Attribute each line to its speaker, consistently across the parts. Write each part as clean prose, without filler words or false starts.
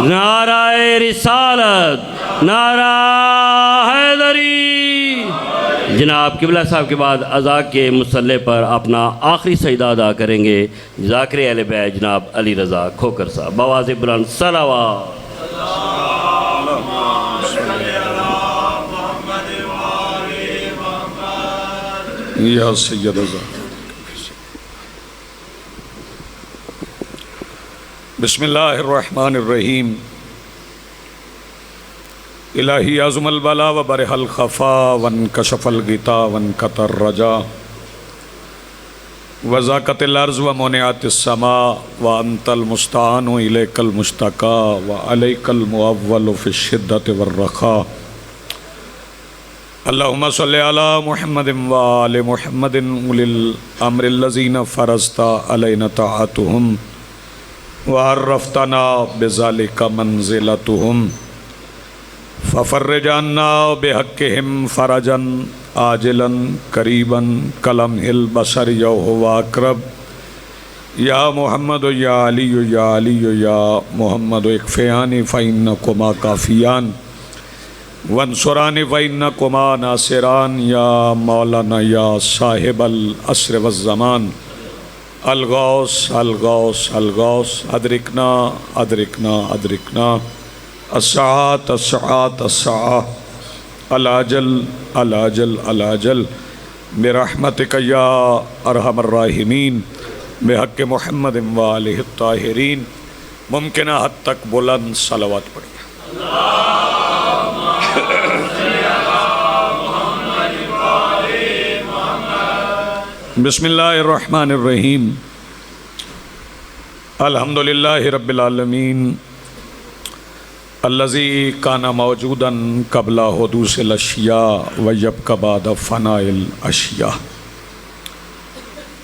Speaker 1: نعرہ رسالت، نعرہ حیدری۔ جناب قبلہ صاحب کے بعد عزا کے مصلی پر اپنا آخری سجدہ ادا کریں گے ذاکر اہل بیت جناب علی رضا کھوکر صاحب۔ بآواز بلند صلوات۔
Speaker 2: یا سید ازا۔ بسم اللہ الرحمن الرحیم۔ الہی عظم البلا و برح الخفا وانکشف الغطا وانکتر الرجا وزاقت الارض و منعت السماء وانت المستعان الیک المشتقى وعلیک المعول فی الشدۃ والرخاء۔ اللہم صلی علی محمد وآل محمد اولی الامر الذین فرضت علینا طاعتهم وعرفتنا بذلک منزلتهم ففرج عنا بحقهم فرجا عاجلا قریبا کلمح البصر یوہ اقرب۔ یا محمد یا علی یا علی یا محمد اکفیانی فإنکما کافیان وانصرانی فإنکما ناصران۔ یا مولانا یا صاحب العصر والزمان الغوث الغوث الغوث ادرکنا ادرکنا ادرکنا الساعات الساعات الساعات العجل العجل العجل برحمتک یا ارحم الراحمین بحق محمد وآلہ الطاہرین۔ ممکنہ حد تک بلند صلوات پڑھیں۔ بسم اللہ الرحمن الرحیم۔ الحمدللہ رب العالمین الذی کان موجودا قبل حدوث الاشیاء ویبقی بعد فناء الاشیاء،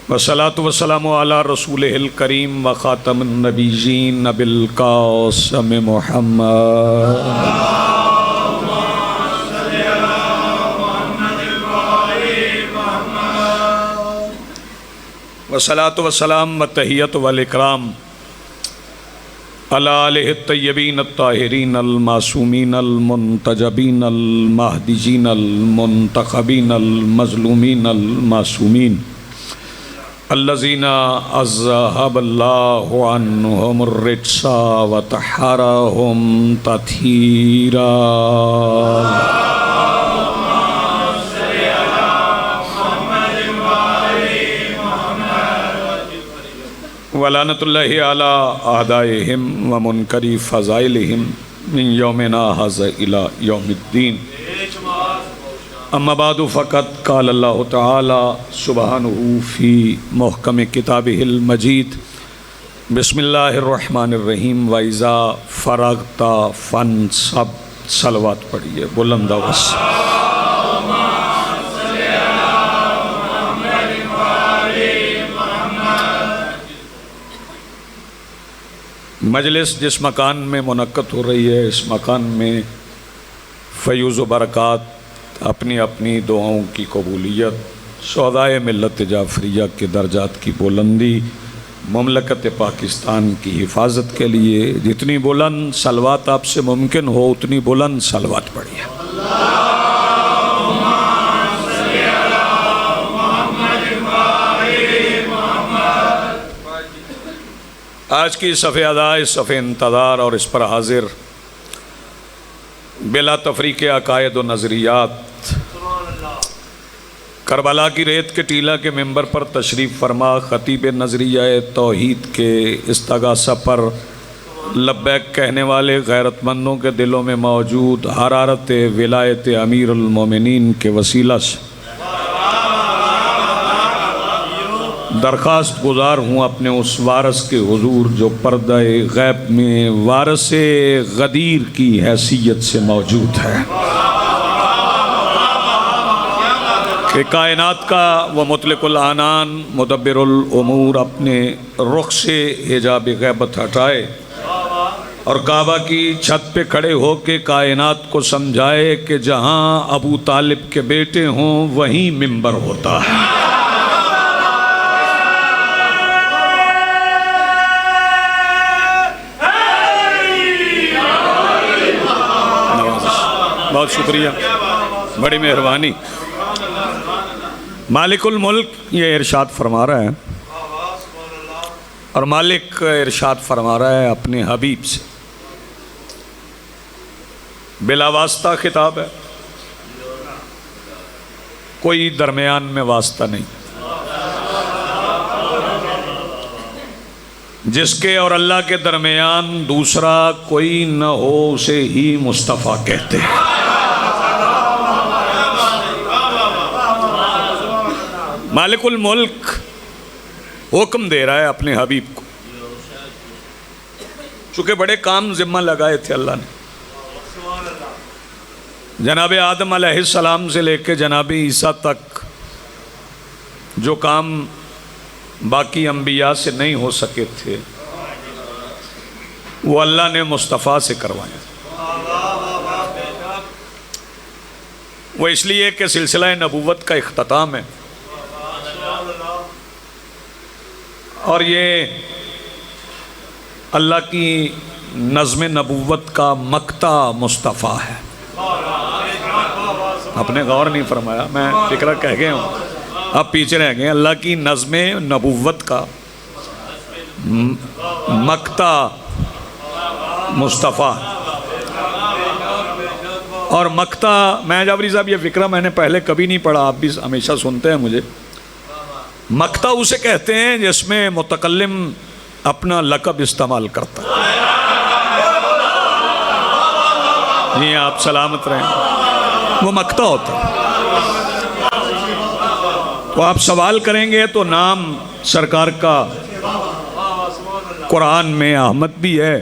Speaker 2: والصلاة والسلام علی رسولہ الکریم وخاتم النبیین ابی القاسم محمد۔ والصلاة والسلام والتحیۃ والاکرام علی آلہ الطیبین الطاہرین المعصومین المنتجبین المہدیین المنتخبین المظلومین المعصومین الذین اذھب اللہ عنہم الرجس وطہرہم تطہیرا۔ ولعنۃ اللہ علی اعدائہم ومنکری فضائلہم من یومنا ھذا الی یوم الدین۔ اما بعد فقد قال اللہ تعالی سبحانہ فی محکم کتابہ المجید۔ بسم اللہ الرحمن الرحیم۔ وَإِذَا فَرَغْتَ فَانْصَبْ۔ صلوات پڑھیے بلند آواز سے۔ مجلس جس مکان میں منعقد ہو رہی ہے، اس مکان میں فیوز و برکات، اپنی اپنی دعاؤں کی قبولیت، شہدائے ملت جعفریہ کے درجات کی بلندی، مملکت پاکستان کی حفاظت کے لیے جتنی بلند صلوات آپ سے ممکن ہو اتنی بلند صلوات پڑھیے۔ آج کی صف ادا، اس صف انتظار اور اس پر حاضر بلا تفریق عقائد و نظریات، کربلا کی ریت کے ٹیلہ کے ممبر پر تشریف فرما خطیب نظریہ توحید کے استغاثہ پر لبیک کہنے والے غیرت مندوں کے دلوں میں موجود حرارت ولایت امیر المومنین کے وسیلہ سے درخواست گزار ہوں اپنے اس وارث کے حضور جو پردہ غیب میں وارث غدیر کی حیثیت سے موجود ہے، کہ کائنات کا وہ مطلق العنان مدبر الامور اپنے رخ سے حجاب غیبت ہٹائے اور کعبہ کی چھت پہ کھڑے ہو کے کائنات کو سمجھائے کہ جہاں ابو طالب کے بیٹے ہوں وہیں منبر ہوتا ہے۔ بہت شکریہ، بڑی مہربانی۔ مالک الملک یہ ارشاد فرما رہا ہے، اور مالک ارشاد فرما رہا ہے اپنے حبیب سے، بلا واسطہ خطاب ہے، کوئی درمیان میں واسطہ نہیں۔ جس کے اور اللہ کے درمیان دوسرا کوئی نہ ہو اسے ہی مصطفیٰ کہتے ہیں۔ مالک الملک حکم دے رہا ہے اپنے حبیب کو، چونکہ بڑے کام ذمہ لگائے تھے اللہ نے، جناب آدم علیہ السلام سے لے کے جناب عیسیٰ تک جو کام باقی انبیاء سے نہیں ہو سکے تھے وہ اللہ نے مصطفیٰ سے کروائے۔ وہ اس لیے کہ سلسلہ نبوت کا اختتام ہے، اور یہ اللہ کی نظم نبوت کا مقطع مصطفیٰ ہے۔ آپ نے غور نہیں فرمایا، میں فکرہ کہہ گئے ہوں، آپ پیچھے رہ گئے۔ اللہ کی نظم نبوت کا مقطع مصطفیٰ، اور مقطع، میں جابری صاحب یہ فکرہ میں نے پہلے کبھی نہیں پڑھا، آپ بھی ہمیشہ سنتے ہیں مجھے۔ مقطع اسے کہتے ہیں جس میں متکلم اپنا لقب استعمال کرتا ہے۔ جی آپ سلامت رہیں، وہ مقطع ہوتا ہے۔ تو آپ سوال کریں گے تو نام سرکار کا قرآن میں احمد بھی ہے،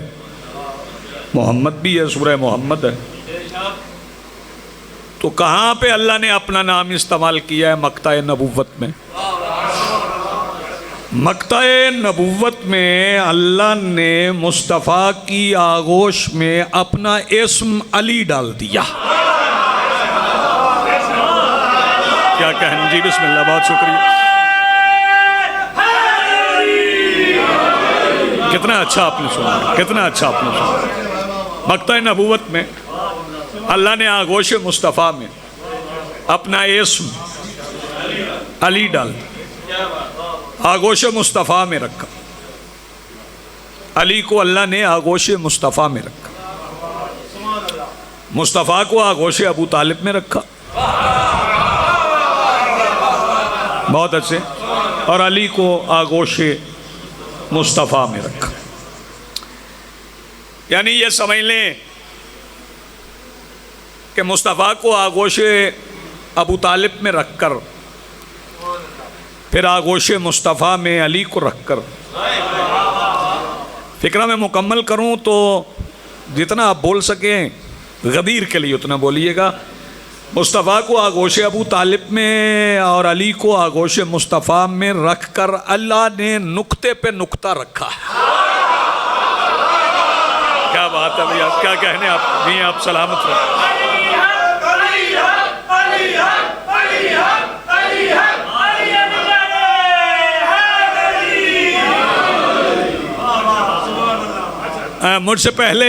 Speaker 2: محمد بھی ہے، سورہ محمد ہے، تو کہاں پہ اللہ نے اپنا نام استعمال کیا ہے؟ مقطع نبوت میں۔ مقطع نبوت میں اللہ نے مصطفیٰ کی آغوش میں اپنا اسم علی ڈال دیا۔ کیا کہیں جی، بسم اللہ، بہت شکریہ۔ کتنا اچھا آپ نے سنا، کتنا اچھا آپ نے سنا۔ مقطع نبوت میں اللہ نے آغوش مصطفیٰ میں اپنا اسم علی ڈال دیا، آغوش مصطفیٰ میں رکھا۔ علی کو اللہ نے آغوش مصطفیٰ میں رکھا، مصطفیٰ کو آغوش ابو طالب میں رکھا، بہت اچھے، اور علی کو آغوش مصطفیٰ میں رکھا۔ یعنی یہ سمجھ لیں کہ مصطفیٰ کو آغوش ابو طالب میں رکھ کر، پھر آغوش مصطفیٰ میں علی کو رکھ کر، فکرہ میں مکمل کروں تو جتنا آپ بول سکیں غدیر کے لیے اتنا بولیے گا۔ مصطفیٰ کو آغوش ابو طالب میں اور علی کو آغوش مصطفیٰ میں رکھ کر اللہ نے نقطے پہ نقطہ رکھا ہے۔ کیا بات ہے بھئی، کیا کہنے آپ، نہیں آپ سلامت رہے۔ مجھ سے پہلے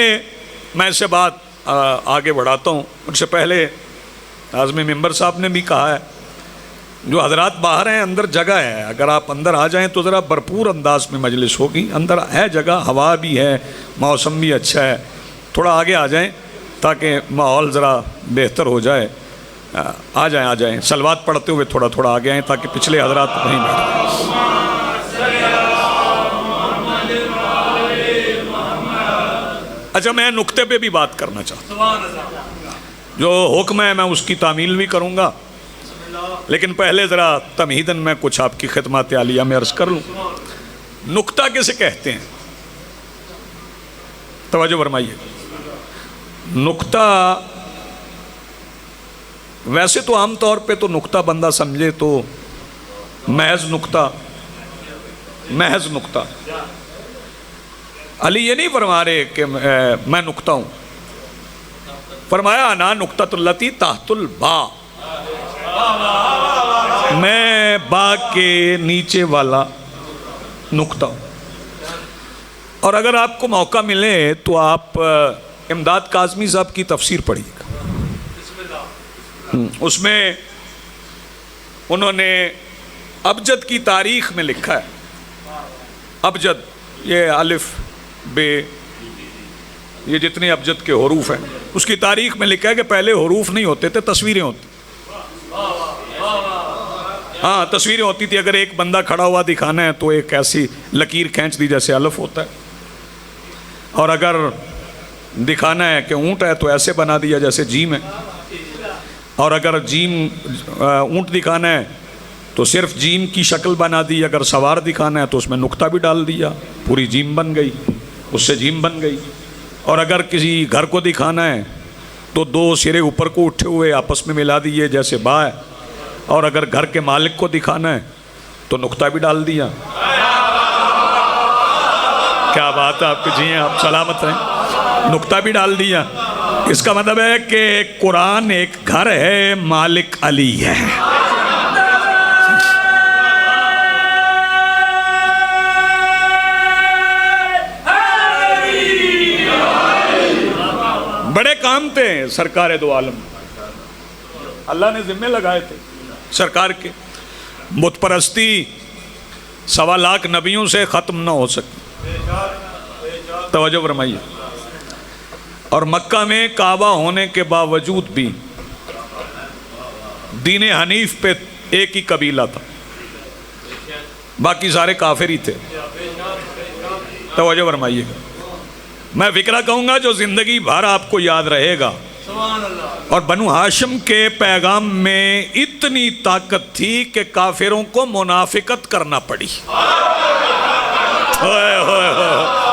Speaker 2: میں اس سے بات آگے بڑھاتا ہوں، مجھ سے پہلے ناظم ممبر صاحب نے بھی کہا ہے، جو حضرات باہر ہیں اندر جگہ ہے، اگر آپ اندر آ جائیں تو ذرا بھرپور انداز میں مجلس ہوگی، اندر ہے جگہ، ہوا بھی ہے، موسم بھی اچھا ہے، تھوڑا آگے آ جائیں تاکہ ماحول ذرا بہتر ہو جائے۔ آ جائیں صلوات پڑھتے ہوئے تھوڑا تھوڑا آگے آئیں تاکہ پچھلے حضرات نہیں بیٹھیں۔ اچھا، میں نقطے پہ بھی بات کرنا چاہتا ہوں، جو حکم ہے میں اس کی تعمیل بھی کروں گا، لیکن پہلے ذرا تمہیداً میں کچھ آپ کی خدمات عالیہ میں عرض کر لوں۔ نقطہ کسے کہتے ہیں؟ توجہ فرمائیے۔ نقطہ ویسے تو عام طور پہ تو نقطہ بندہ سمجھے تو محض نقطہ، علی یہ نہیں فرما رہے کہ میں نقطہ ہوں، فرمایا انا نقطۃ التی تحت البا، میں با کے نیچے والا نقطہ ہوں۔ اور اگر آپ کو موقع ملے تو آپ امداد کاظمی صاحب کی تفسیر پڑھیے گا، اس میں انہوں نے ابجد کی تاریخ میں لکھا ہے. ابجد یہ الف بے یہ جتنے ابجد کے حروف ہیں اس کی تاریخ میں لکھا ہے کہ پہلے حروف نہیں ہوتے تھے، تصویریں ہوتی. ہاں تصویریں ہوتی تھی. اگر ایک بندہ کھڑا ہوا دکھانا ہے تو ایک ایسی لکیر کھینچ دی جیسے الف ہوتا ہے، اور اگر دکھانا ہے کہ اونٹ ہے تو ایسے بنا دیا جیسے جیم ہے، اور اگر جیم اونٹ دکھانا ہے تو صرف جیم کی شکل بنا دی. اگر سوار دکھانا ہے تو اس میں نقطہ بھی ڈال دیا، پوری جیم بن گئی، اس سے جیم بن گئی. اور اگر کسی گھر کو دکھانا ہے تو دو سرے اوپر کو اٹھے ہوئے آپس میں ملا دیے جیسے با ہے، اور اگر گھر کے مالک کو دکھانا ہے تو نقطہ بھی ڈال دیا. کیا بات ہے آپ کی، جی ہیں آپ سلامت رہیں. نقطہ بھی ڈال دیا. اس کا مطلب ہے کہ قرآن ایک گھر ہے، مالک علی ہے. بڑے کام تھے سرکار دو عالم، اللہ نے ذمے لگائے تھے سرکار کے. بت پرستی 1.25 لاکھ نبیوں سے ختم نہ ہو سکی. توجہ فرمائیے. اور مکہ میں کعبہ ہونے کے باوجود بھی دین حنیف پہ ایک ہی قبیلہ تھا، باقی سارے کافر ہی تھے. توجہ فرمائیے. میں فکرہ کہوں گا جو زندگی بھر آپ کو یاد رہے گا. اور بنو ہاشم کے پیغام میں اتنی طاقت تھی کہ کافروں کو منافقت کرنا پڑی.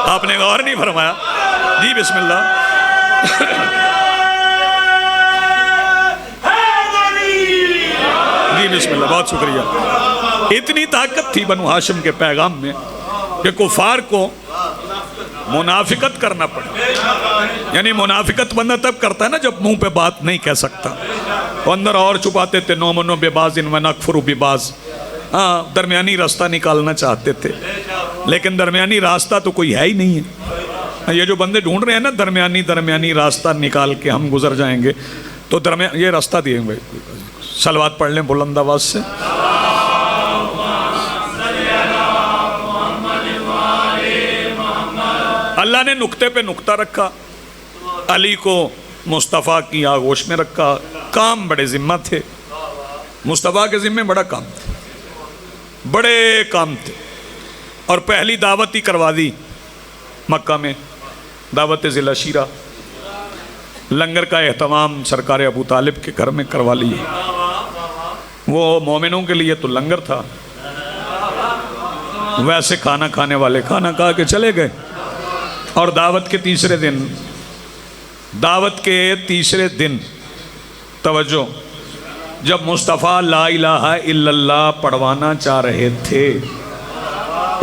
Speaker 2: آپ نے غور نہیں فرمایا؟ جی بسم اللہ. جی بسم اللہ، بہت شکریہ. اتنی طاقت تھی بنو ہاشم کے پیغام میں کہ کفار کو منافقت کرنا پڑا. یعنی منافقت بندہ تب کرتا ہے نا جب منہ پہ بات نہیں کہہ سکتا، وہ اندر اور چھپاتے تھے. نؤمن ببعض ونکفر ببعض. ہاں درمیانی راستہ نکالنا چاہتے تھے، لیکن درمیانی راستہ تو کوئی ہے ہی نہیں ہے. یہ جو بندے ڈھونڈ رہے ہیں نا درمیانی راستہ نکال کے ہم گزر جائیں گے، تو یہ راستہ دیں بھائی. صلوات پڑھ لیں بلند آواز سے. اللہ نے نقطے پہ نقطہ رکھا، علی کو مصطفیٰ کی آغوش میں رکھا. کام بڑے ذمہ تھے، مصطفیٰ کے ذمہ بڑا کام تھے، بڑے کام تھے. اور پہلی دعوت ہی کروا دی مکہ میں، دعوت ذی العشیرہ. لنگر کا اہتمام سرکار ابو طالب کے گھر میں کروا لیے. وہ مومنوں کے لیے تو لنگر تھا، ویسے کھانا کھانے والے کھانا کھا کے چلے گئے. اور دعوت کے تیسرے دن توجہ، جب مصطفیٰ لا الہ الا اللہ پڑھوانا چاہ رہے تھے،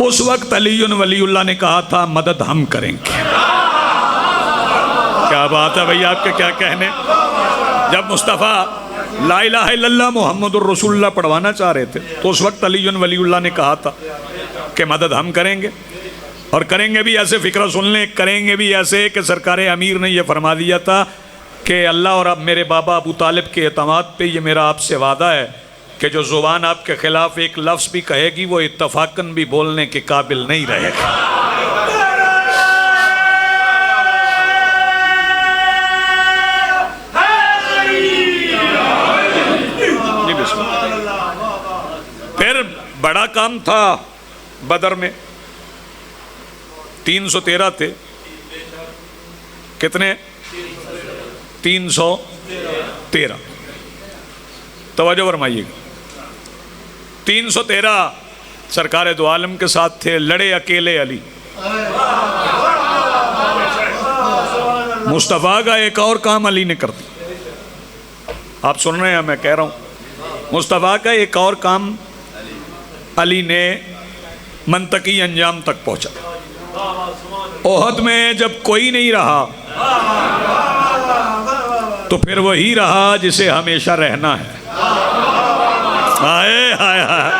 Speaker 2: اس وقت علی ولی اللہ نے کہا تھا مدد ہم کریں گے. کیا بات ہے بھئی، آپ کے کیا کہنے. جب مصطفیٰ لا الہ الا اللہ محمد الرسول اللہ پڑھوانا چاہ رہے تھے تو اس وقت علی ولی اللہ نے کہا تھا کہ مدد ہم کریں گے. اور کریں گے بھی ایسے، فکرہ سن لیں، کریں گے بھی ایسے کہ سرکار امیر نے یہ فرما دیا تھا کہ اللہ اور اب میرے بابا ابو طالب کے اعتماد پہ یہ میرا آپ سے وعدہ ہے کہ جو زبان آپ کے خلاف ایک لفظ بھی کہے گی وہ اتفاقاً بھی بولنے کے قابل نہیں رہے گا. پھر بڑا کام تھا بدر میں. 313 تھے. کتنے؟ 313. توجہ فرمائیے. 313 سرکار دو عالم کے ساتھ تھے. لڑے اکیلے علی. مصطفیٰ کا ایک اور کام علی نے کر دیا. آپ سن رہے ہیں، میں کہہ رہا ہوں مصطفیٰ کا ایک اور کام علی نے منطقی انجام تک پہنچا. احد میں جب کوئی نہیں رہا تو پھر وہی رہا جسے ہمیشہ رہنا ہے. ہائے ہائے ہائے.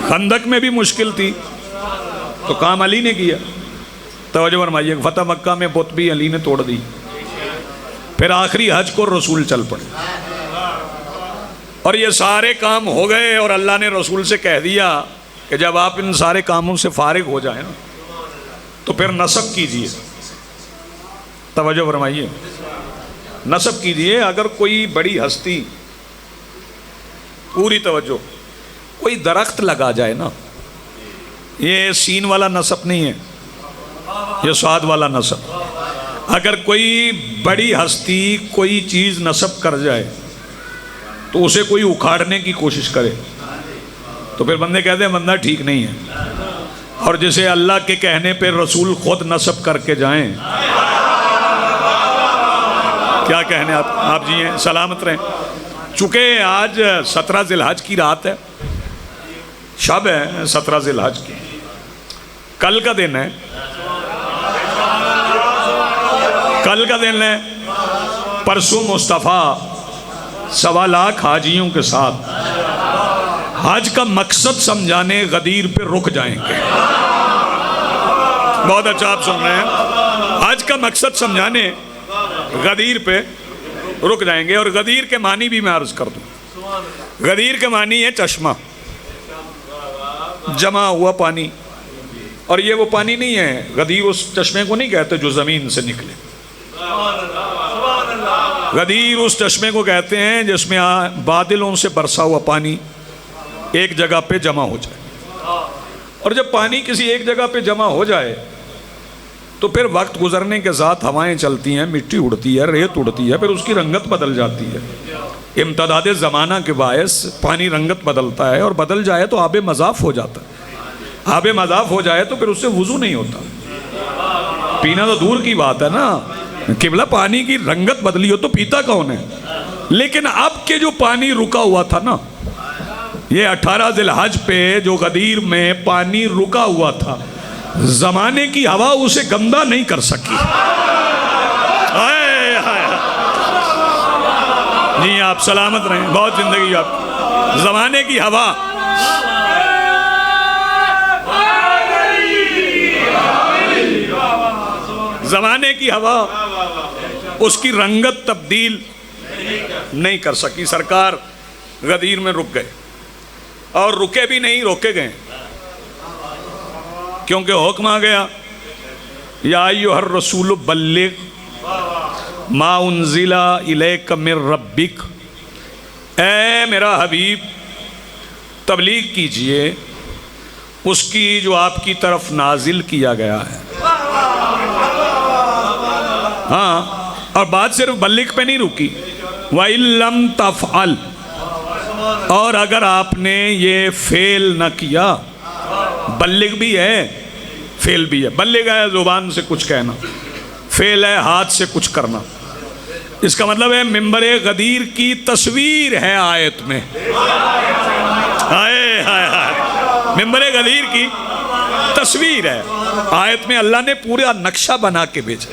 Speaker 2: خندق میں بھی مشکل تھی تو کام علی نے کیا. توجہ فرمائیے، فتح مکہ میں بت بھی علی نے توڑ دی، پھر آخری حج کو رسول چل پڑے، اور یہ سارے کام ہو گئے، اور اللہ نے رسول سے کہہ دیا کہ جب آپ ان سارے کاموں سے فارغ ہو جائیں نا تو پھر نسب کیجئے۔ توجہ فرمائیے، نسب کیجئے۔ اگر کوئی بڑی ہستی، پوری توجہ، کوئی درخت لگا جائے نا، یہ سین والا نسب نہیں ہے، یہ سعاد والا نسب۔ اگر کوئی بڑی ہستی کوئی چیز نسب کر جائے تو اسے کوئی اکھاڑنے کی کوشش کرے تو پھر بندے کہتے ہیں بندہ ٹھیک نہیں ہے، اور جسے اللہ کے کہنے پہ رسول خود نسب کر کے جائیں، کیا کہنے آپ جی ہیں، سلامت رہیں۔ چونکہ آج 17 ذی الحج کی رات ہے، شب ہے 17 ذی الحج کی، کل کا دن ہے، کل کا دن ہے، پرسوں مصطفیٰ 1.25 لاکھ حاجیوں کے ساتھ حج کا مقصد سمجھانے غدیر پہ رک جائیں گے۔ بہت اچھا آپ سن رہے ہیں، حج کا مقصد سمجھانے غدیر پہ رک جائیں گے۔ اور غدیر کے معنی بھی میں عرض کر دوں، غدیر کے معنی ہے چشمہ، جمع ہوا پانی، اور یہ وہ پانی نہیں ہے، غدیر اس چشمے کو نہیں کہتے جو زمین سے نکلے، غدیر اس چشمے کو کہتے ہیں جس میں بادلوں سے برسا ہوا پانی ایک جگہ پہ جمع ہو جائے، اور جب پانی کسی ایک جگہ پہ جمع ہو جائے تو پھر وقت گزرنے کے ساتھ ہوائیں چلتی ہیں، مٹی اڑتی ہے، ریت اڑتی ہے، پھر اس کی رنگت بدل جاتی ہے۔ امتداد زمانہ کے باعث پانی رنگت بدلتا ہے، اور بدل جائے تو آب مضاف ہو جاتا ہے، آب مضاف ہو جائے تو پھر اس سے وضو نہیں ہوتا، پینا تو دور کی بات ہے نا، قبلہ پانی کی رنگت بدلی ہو تو پیتا کون ہے؟ لیکن اب کے جو پانی رکا ہوا تھا نا، یہ 18 ذی الحج پہ جو غدیر میں پانی رکا ہوا تھا، زمانے کی ہوا اسے گندا نہیں کر سکی۔ جی آپ سلامت رہیں، بہت زندگی آپ، زمانے کی ہوا زمانے کی ہوا اس کی رنگت تبدیل نہیں کر سکی۔ سرکار غدیر میں رک گئے، اور رکے بھی نہیں، روکے گئے، کیونکہ حکم آ گیا، یا ایھا الرسول بلغ ما انزل الیک من ربک، اے میرا حبیب تبلیغ کیجئے اس کی جو آپ کی طرف نازل کیا گیا ہے۔ ہاں، اور بات صرف بلغ پہ نہیں رکی، وَإِن لَمْ تَفْعَلْ، اور اگر آپ نے یہ فعل نہ کیا، بلغ بھی ہے فعل بھی ہے، بلغ ہے زبان سے کچھ کہنا، فعل ہے ہاتھ سے کچھ کرنا، اس کا مطلب ہے منبر غدیر کی تصویر ہے آیت میں، منبر غدیر کی تصویر ہے آیت میں، اللہ نے پورا نقشہ بنا کے بھیجا،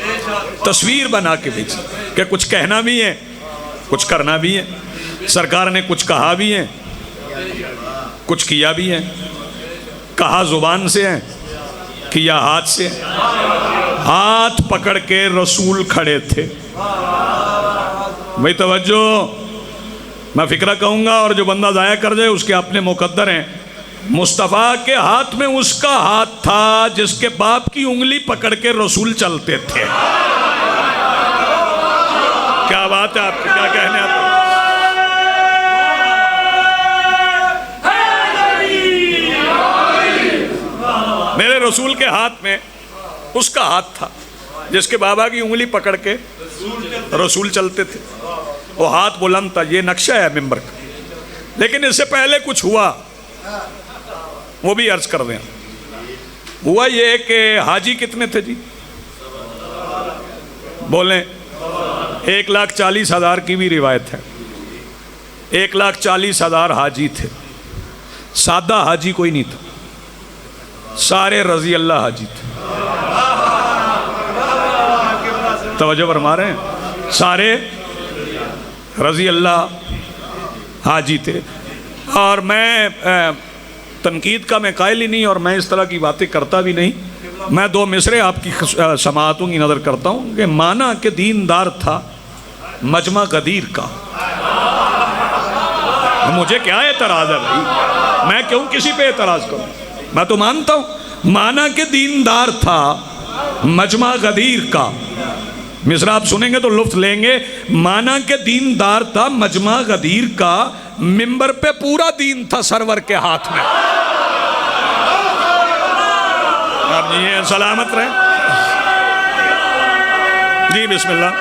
Speaker 2: تصویر بنا کے بھیجا کہ کچھ کہنا بھی ہے کچھ کرنا بھی ہے۔ سرکار نے کچھ کہا بھی ہے کچھ کیا بھی ہے، کہا زبان سے ہے، کیا ہاتھ سے ہے۔ ہاتھ پکڑ کے رسول کھڑے تھے، بھائی توجہ، میں فکرہ کہوں گا اور جو بندہ ضائع کر جائے اس کے اپنے مقدر ہیں۔ مصطفیٰ کے ہاتھ میں اس کا ہاتھ تھا جس کے باپ کی انگلی پکڑ کے رسول چلتے تھے۔ کیا بات ہے آپ کی، کیا کہنے آپ؟ میرے رسول کے ہاتھ میں اس کا ہاتھ تھا جس کے بابا کی انگلی پکڑ کے رسول چلتے تھے، وہ ہاتھ بلند تھا، یہ نقشہ ہے منبر کا۔ لیکن اس سے پہلے کچھ ہوا، وہ بھی عرض کر دیں۔ ہوا یہ کہ حاجی کتنے تھے جی؟ بولیں، 1,40,000 کی بھی روایت ہے، 1,40,000 حاجی تھے، سادہ حاجی کوئی نہیں تھا، سارے رضی اللہ حاجی تھے۔ توجہ فرما رہے ہیں، سارے رضی اللہ حاجی تھے۔ اور میں تنقید کا میں قائل ہی نہیں، اور میں اس طرح کی باتیں کرتا بھی نہیں، میں دو مصرے آپ کی سماعتوں کی نظر کرتا ہوں کہ مانا کہ دیندار تھا مجمع غدیر کا. مجھے کیا اعتراض ہے بھائی؟ میں کیوں کسی پہ اعتراض کروں؟ میں تو مانتا ہوں مانا کہ دیندار تھا مجمع غدیر کا. مصرع آپ سنیں گے تو لطف لیں گے. مانا کہ دیندار تھا مجمع غدیر کا، منبر پہ پورا دین تھا سرور کے ہاتھ میں. آپ یہ سلامت رہیں. جی بسم اللہ.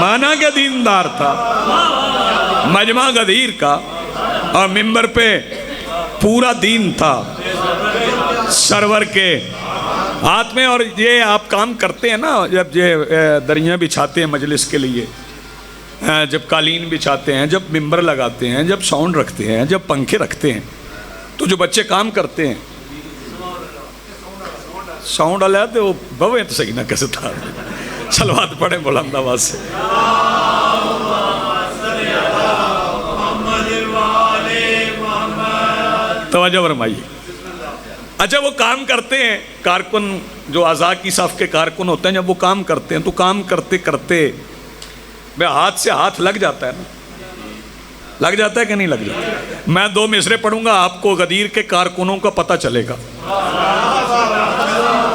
Speaker 2: مانا کہ دیندار تھا مجمع غدیر کا اور منبر پہ پورا دین تھا سرور کے ہاتھ میں. اور یہ آپ کام کرتے ہیں نا، جب یہ دریاں بچھاتے ہیں مجلس کے لیے، جب قالین بچھاتے ہیں، جب ممبر لگاتے ہیں، جب ساؤنڈ رکھتے ہیں، جب پنکھے رکھتے ہیں، تو جو بچے کام کرتے ہیں ساؤنڈ والے آتے وہ بوے تو صحیح نہ کیسے تھا. صلوات پڑھیں بلند آواز سے. توجہ فرمائیے. اچھا وہ کام کرتے ہیں کارکن، جو اعضاء کی صف کے کارکن ہوتے ہیں، جب وہ کام کرتے ہیں تو کام کرتے کرتے ہاتھ سے ہاتھ لگ جاتا ہے نا. لگ جاتا ہے کہ نہیں لگ جاتا؟ میں دو مصرے پڑھوں گا، آپ کو غدیر کے کارکنوں کا پتہ چلے گا.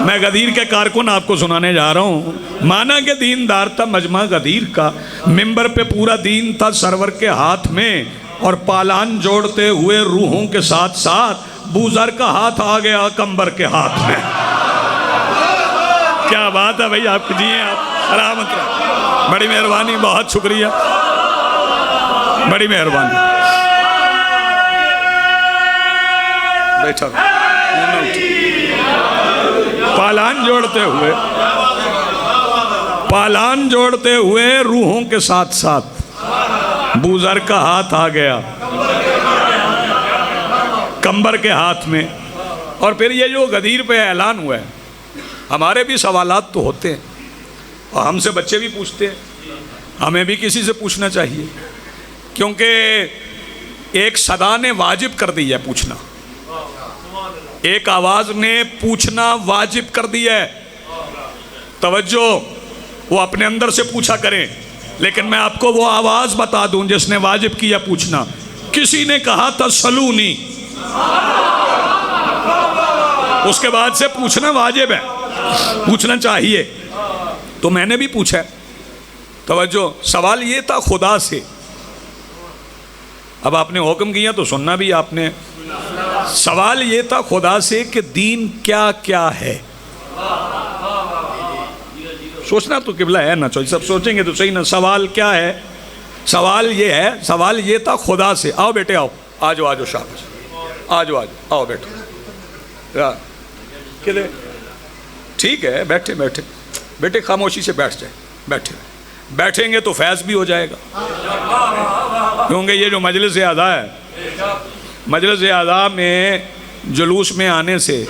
Speaker 2: میں غدیر کے کارکن آپ کو سنانے جا رہا ہوں. مانا کہ دیندار تھا مجمع غدیر کا، منبر پہ پورا دین تھا سرور کے ہاتھ میں، اور پالان جوڑتے ہوئے روحوں کے ساتھ ساتھ بوزر کا ہاتھ آ گیا کمبر کے ہاتھ میں. کیا بات ہے بھائی آپ کی. آپ سلامت رہیں. بڑی مہربانی، بہت شکریہ، بڑی مہربانی. بیٹھا پالان جوڑتے ہوئے روحوں کے ساتھ ساتھ بوزر کا ہاتھ آ گیا کمبر کے ہاتھ میں. اور پھر یہ جو غدیر پہ اعلان ہوا ہے، ہمارے بھی سوالات تو ہوتے ہیں اور ہم سے بچے بھی پوچھتے ہیں، ہمیں بھی کسی سے پوچھنا چاہیے، کیونکہ ایک صدا نے واجب کر دیا ہے پوچھنا. ایک آواز نے پوچھنا واجب کر دیا ہے. توجہ، وہ اپنے اندر سے پوچھا کریں، لیکن میں آپ کو وہ آواز بتا دوں جس نے واجب کیا پوچھنا. کسی نے کہا تھا سلونی، اس کے بعد سے پوچھنا واجب ہے، پوچھنا چاہیے. تو میں نے بھی پوچھا. توجہ، سوال یہ تھا خدا سے. اب آپ نے حکم کیا تو سننا بھی آپ نے. سوال یہ تھا خدا سے کہ دین کیا کیا ہے. سوچنا تو قبلہ ہے نا، چاہیے سب سوچیں گے تو صحیح نا. سوال کیا ہے؟ سوال یہ ہے، سوال یہ تھا خدا سے. آؤ بیٹے آؤ، آجو آجو شاباش، آجو آجو، آؤ بیٹھو. کدھر؟ ٹھیک ہے، بیٹھے بیٹھے بیٹے، خاموشی سے بیٹھ جائیں. بیٹھے بیٹھیں گے تو فیض بھی ہو جائے گا. کیونکہ یہ جو مجلس اعضاء ہے، مجلس اعضاء میں جلوس میں آنے سے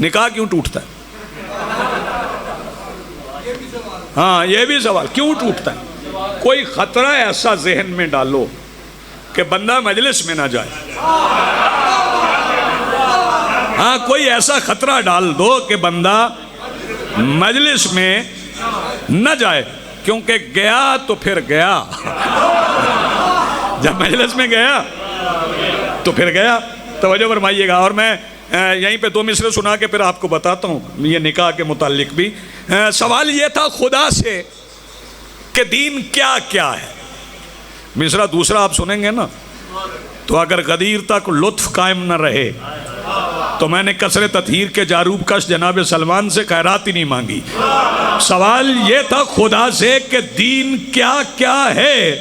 Speaker 2: نکاح کیوں ٹوٹتا ہے؟ ہاں یہ بھی سوال، کیوں ٹوٹتا ہے؟ کوئی خطرہ ایسا ذہن میں ڈالو کہ بندہ مجلس میں نہ جائے. ہاں کوئی ایسا خطرہ ڈال دو کہ بندہ مجلس میں نہ جائے، کیونکہ گیا تو پھر گیا. جب مجلس میں گیا تو پھر گیا. توجہ فرمائیے گا. اور میں یہیں پہ دو مصرے سنا کے پھر آپ کو بتاتا ہوں یہ نکاح کے متعلق بھی. سوال یہ تھا خدا سے کہ دین کیا کیا ہے. مصرع دوسرا آپ سنیں گے نا، تو اگر غدیر تک لطف قائم نہ رہے تو میں نے کثر تطہیر کے جاروب کش جناب سلمان سے خیرات ہی نہیں مانگی. سوال یہ تھا خدا سے کہ دین کیا کیا ہے.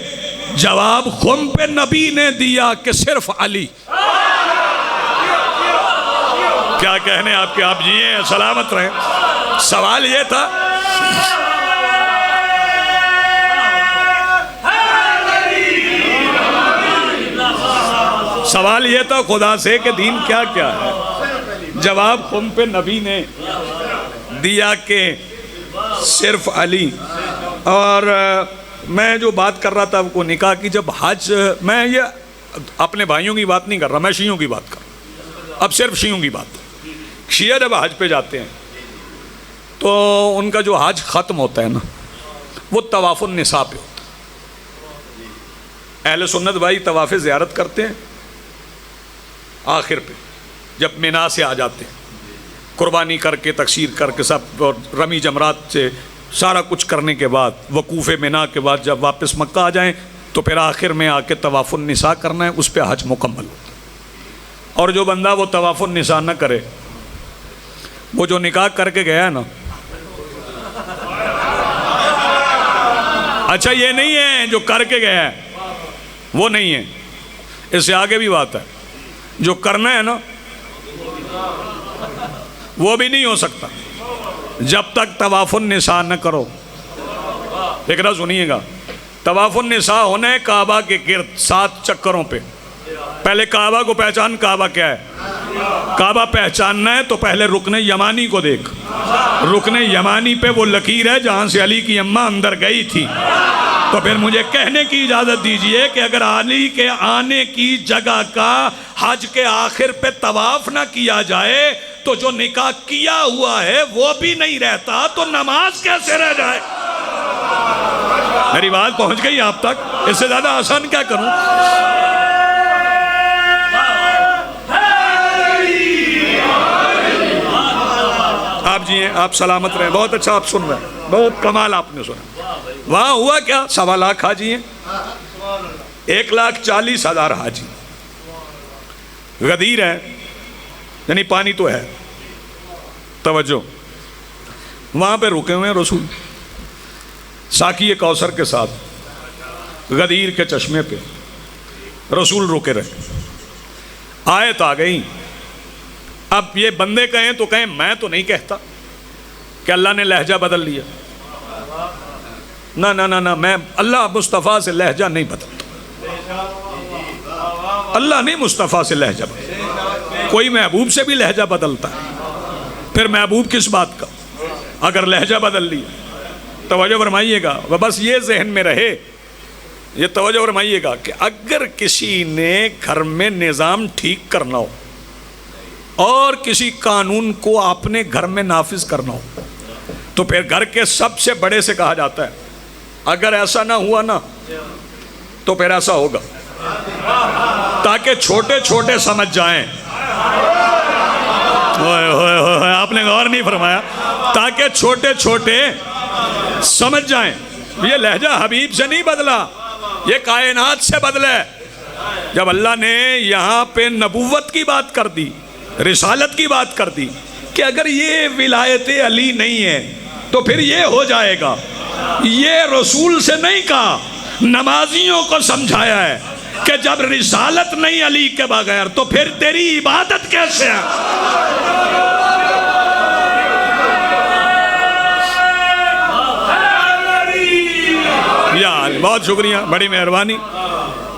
Speaker 2: جواب خم پہ نبی نے دیا کہ صرف علی. کیا کہنے آپ کے، آپ جیئیں سلامت رہیں. سوال یہ تھا، سوال یہ تھا خدا سے کہ دین کیا کیا ہے. جواب خم پہ نبی نے دیا کہ صرف علی. اور میں جو بات کر رہا تھا وہ نکاح کی، جب حج، میں یہ اپنے بھائیوں کی بات نہیں کر رہا، میں شیعوں کی بات کر رہا ہوں، اب صرف شیعوں کی بات۔ شیعہ جب حج پہ جاتے ہیں تو ان کا جو حج ختم ہوتا ہے نا وہ طواف النساء پہ ہوتا ہے۔ اہل سنت بھائی طواف زیارت کرتے ہیں آخر پہ، جب مینا سے آ جاتے ہیں، قربانی کر کے تکثیر کر کے سب اور رمی جمرات سے سارا کچھ کرنے کے بعد وقوف مینا کے بعد جب واپس مکہ آ جائیں تو پھر آخر میں آ کے طواف النساء کرنا ہے، اس پہ حج مکمل ہوتا ہے۔ اور جو بندہ وہ طواف النساء نہ کرے، وہ جو نکاح کر کے گیا ہے نا، اچھا یہ نہیں ہے جو کر کے گیا ہے وہ نہیں ہے، اس سے آگے بھی بات ہے، جو کرنا ہے نا وہ بھی نہیں ہو سکتا جب تک طواف النساء نہ کرو۔ فکرہ سنیے گا، طواف النساء ہونا ہے کعبہ کے گرد 7 چکروں پہ۔ پہلے کعبہ کو پہچان، کعبہ کیا ہے؟ کعبہ پہچاننا ہے تو پہلے رکن یمانی کو دیکھ، رکن یمانی پہ وہ لکیر ہے جہاں سے علی کی اماں اندر گئی تھی۔ تو پھر مجھے کہنے کی اجازت دیجئے کہ اگر علی کے آنے کی جگہ کا حج کے آخر پہ طواف نہ کیا جائے تو جو نکاح کیا ہوا ہے وہ بھی نہیں رہتا، تو نماز کیسے رہ جائے؟ میری بات پہنچ گئی آپ تک؟ اس سے زیادہ آسان کیا کروں؟ آپ جی ہیں، آپ سلامت رہیں، بہت اچھا آپ سن رہے ہیں، بہت کمال آپ نے سنا۔ وہاں ہوا کیا؟ 1.25 لاکھ حاجی ہیں، 1,40,000 حاجی غدیر ہے، یعنی پانی تو ہے۔ توجہ، وہاں پہ رکے ہوئے ہیں رسول ساقی کوثر کے ساتھ، غدیر کے چشمے پہ رسول رکے رہے۔ آیت آ گئی، اب یہ بندے کہیں تو کہیں، میں تو نہیں کہتا کہ اللہ نے لہجہ بدل لیا، نہ میں اللہ مصطفیٰ سے لہجہ نہیں بدلتا، اللہ نہیں مصطفیٰ سے لہجہ بدلتا، کوئی محبوب سے بھی لہجہ بدلتا ہے، پھر محبوب کس بات کا اگر لہجہ بدل لیا۔ توجہ فرمائیے گا، بس یہ ذہن میں رہے، یہ توجہ فرمائیے گا کہ اگر کسی نے گھر میں نظام ٹھیک کرنا ہو اور کسی قانون کو اپنے گھر میں نافذ کرنا ہو تو پھر گھر کے سب سے بڑے سے کہا جاتا ہے اگر ایسا نہ ہوا نا تو پھر ایسا ہوگا، تاکہ چھوٹے چھوٹے سمجھ جائیں۔ آپ نے غور نہیں فرمایا، تاکہ چھوٹے چھوٹے سمجھ جائیں۔ یہ لہجہ حبیب سے نہیں بدلا، یہ کائنات سے بدلا ہے۔ جب اللہ نے یہاں پہ نبوت کی بات کر دی، رسالت کی بات کر دی کہ اگر یہ ولایت علی نہیں ہے تو پھر یہ ہو جائے گا، یہ رسول سے نہیں کہا، نمازیوں کو سمجھایا ہے کہ جب رسالت نہیں علی کے بغیر تو پھر تیری عبادت کیسے ہے؟ یا بہت شکریہ، بڑی مہربانی۔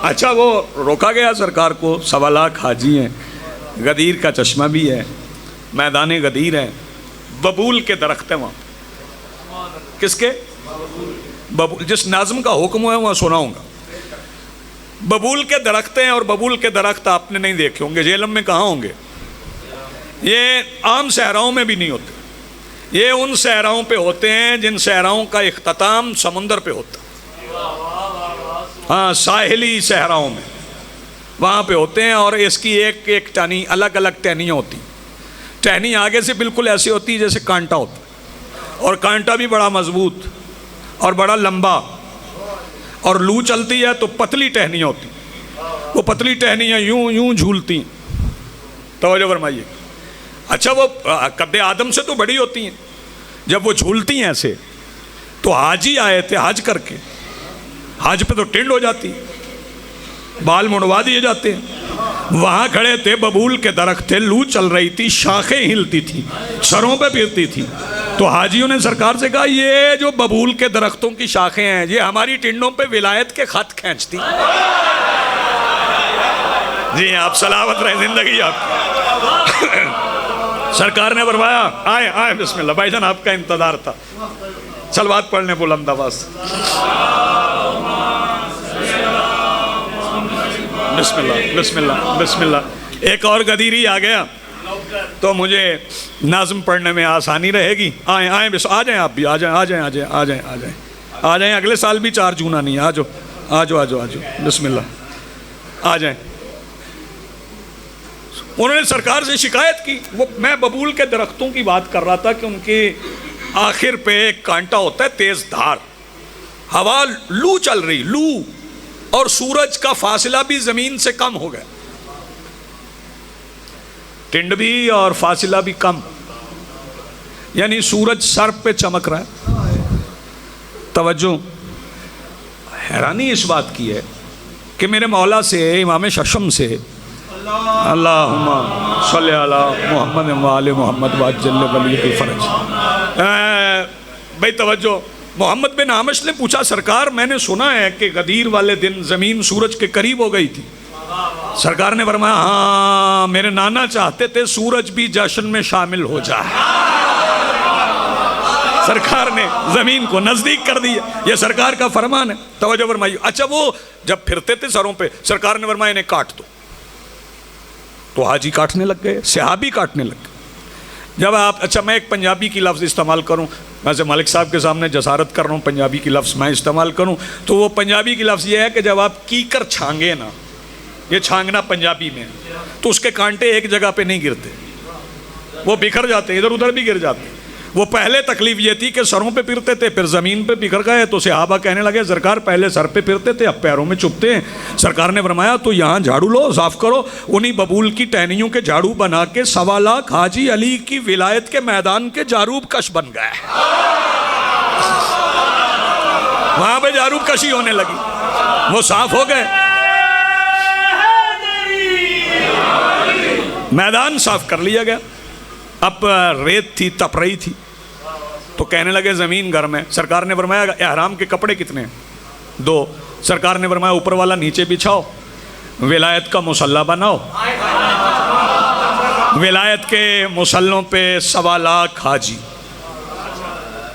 Speaker 2: اچھا وہ روکا گیا سرکار کو، 1.25 لاکھ حاجی ہیں، غدیر کا چشمہ بھی ہے، میدان غدیر ہے، ببول کے درخت ہیں وہاں۔ کس کے؟ ببول، جس ناظم کا حکم ہے وہاں سناؤں گا۔ ببول کے درخت ہیں، اور ببول کے درخت آپ نے نہیں دیکھے ہوں گے، جہلم میں کہاں ہوں گے؟ یہ عام صحراؤں میں بھی نہیں ہوتے، یہ ان صحراؤں پہ ہوتے ہیں جن صحراؤں کا اختتام سمندر پہ ہوتا ہے۔ ہاں، ساحلی صحراؤں میں وہاں پہ ہوتے ہیں، اور اس کی ایک ایک ٹہنی، الگ الگ ٹہنیاں ہوتی ہیں۔ ٹہنی آگے سے بالکل ایسی ہوتی ہے جیسے کانٹا ہوتا ہے، اور کانٹا بھی بڑا مضبوط اور بڑا لمبا، اور لو چلتی ہے تو پتلی ٹہنیاں ہوتی ہیں، وہ پتلی ٹہنیاں یوں یوں جھولتی ہیں۔ توجہ فرمائیے۔ اچھا وہ قد آدم سے تو بڑی ہوتی ہیں، جب وہ جھولتی ہیں ایسے تو حاجی آئے تھے حج کر کے، حج پہ تو ٹنڈ ہو جاتی، بال منڈوا دیے جاتے ہیں۔ وہاں کھڑے تھے، ببول کے درخت تھے، لو چل رہی تھی، شاخیں ہلتی تھی، سروں پہ پھرتی تھی، تو حاجیوں نے سرکار سے کہا یہ جو ببول کے درختوں کی شاخیں ہیں یہ ہماری ٹنڈوں پہ ولایت کے خط کھینچتی۔ جی آپ سلامت رہیں، زندگی آپ۔ سرکار نے فرمایا آئے آئے، بسم اللہ، بھائی جان آپ کا انتظار تھا، صلوات پڑھنے بلند آواز۔ بسم اللہ بسم اللہ بسم اللہ. ایک اور غدیری آ گیا تو مجھے نظم پڑھنے میں آسانی رہے گی. آئیں آئیں بس آ جائیں, آپ بھی آ جائیں, آ جائیں, آ جائیں, آ جائیں, آ جائیں, آ جائیں. اگلے سال بھی 4 جون آنی ہے. آ جاؤ آ جاؤ آ جاؤ آ جاؤ. بسم اللہ آ جائیں. انہوں نے سرکار سے شکایت کی. وہ میں ببول کے درختوں کی بات کر رہا تھا کہ ان کی آخر پہ ایک کانٹا ہوتا ہے تیز دھار. ہوا لو چل رہی, لو, اور سورج کا فاصلہ بھی زمین سے کم ہو گیا, ٹنڈ بھی اور فاصلہ بھی کم, یعنی سورج سر پہ چمک رہا ہے. توجہ, حیرانی اس بات کی ہے کہ میرے مولا سے, امام ششم سے, اللہم صلی علی محمد و آل محمد وعجل ولی الفرج. بھئی توجہ, محمد بن عامش نے پوچھا سرکار میں نے سنا ہے کہ غدیر والے دن زمین سورج کے قریب ہو گئی تھی. سرکار نے فرمایا ہاں میرے نانا چاہتے تھے سورج بھی جشن میں شامل ہو جائے. سرکار نے زمین کو نزدیک کر دیا, یہ سرکار کا فرمان ہے. توجہ فرمائیے. اچھا وہ جب پھرتے تھے سروں پہ, سرکار نے فرمایا انہیں کاٹ دو, تو حاجی کاٹنے لگ گئے, صحابی کاٹنے لگ گئے. جب آپ, اچھا میں ایک پنجابی کی لفظ استعمال کروں, ویسے مالک صاحب کے سامنے جسارت کر رہا ہوں, پنجابی کی لفظ میں استعمال کروں تو وہ پنجابی کی لفظ یہ ہے کہ جب آپ کیکر چھانگے نا, یہ چھانگنا پنجابی میں, تو اس کے کانٹے ایک جگہ پہ نہیں گرتے, وہ بکھر جاتے, ادھر ادھر بھی گر جاتے. وہ پہلے تکلیف یہ تھی کہ سروں پہ پھرتے تھے, پھر زمین پہ بکھر گئے, تو صحابہ کہنے لگے سرکار پہلے سر پہ پھرتے تھے اب پیروں میں چپتے ہیں. سرکار نے فرمایا تو یہاں جھاڑو لو, صاف کرو. انہی ببول کی ٹہنیوں کے جھاڑو بنا کے 1.25 لاکھ حاجی علی کی ولایت کے میدان کے جاروب کش بن گئے. وہاں پہ جاروب کشی ہونے لگی, وہ صاف ہو گئے, میدان صاف کر لیا گیا. اب ریت تھی, تپ رہی تھی, تو کہنے لگے زمین گرم ہے. سرکار نے فرمایا احرام کے کپڑے کتنے ہیں؟ 2. سرکار نے فرمایا اوپر والا نیچے بچھاؤ, ولایت کا مصلی بناؤ. ولایت کے مصلوں پہ 1.25 لاکھ حاجی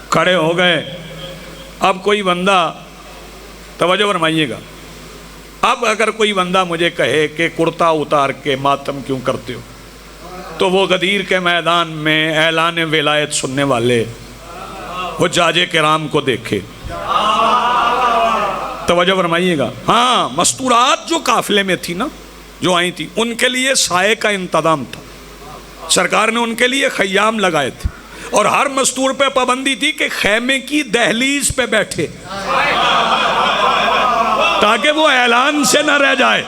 Speaker 2: کھڑے ہو گئے. اب کوئی بندہ, توجہ فرمائیے گا, اب اگر کوئی بندہ مجھے کہے کہ کرتا اتار کے ماتم کیوں کرتے ہو, تو وہ غدیر کے میدان میں اعلان ولایت سننے والے حجاج کرام کو دیکھے. توجہ فرمائیے گا. ہاں مستورات جو قافلے میں تھی نا, جو آئی تھی, ان کے لیے سائے کا انتظام تھا. سرکار نے ان کے لیے خیام لگائے تھے, اور ہر مستور پہ پابندی تھی کہ خیمے کی دہلیز پہ بیٹھے تاکہ وہ اعلان سے نہ رہ جائے.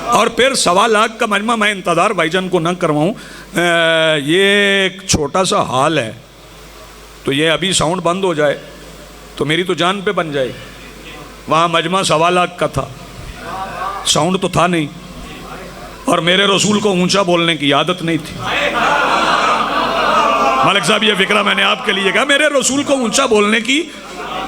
Speaker 2: اور پھر 1.25 لاکھ کا مجمع, میں انتظار بھائی جان کو نہ کرواؤں, یہ ایک چھوٹا سا ہال ہے, تو یہ ابھی ساؤنڈ بند ہو جائے تو میری تو جان پہ بن جائے. وہاں مجمع 1.25 لاکھ کا تھا, ساؤنڈ تو تھا نہیں, اور میرے رسول کو اونچا بولنے کی عادت نہیں تھی. مالک صاحب یہ فکرہ میں نے آپ کے لیے کہا, میرے رسول کو اونچا بولنے کی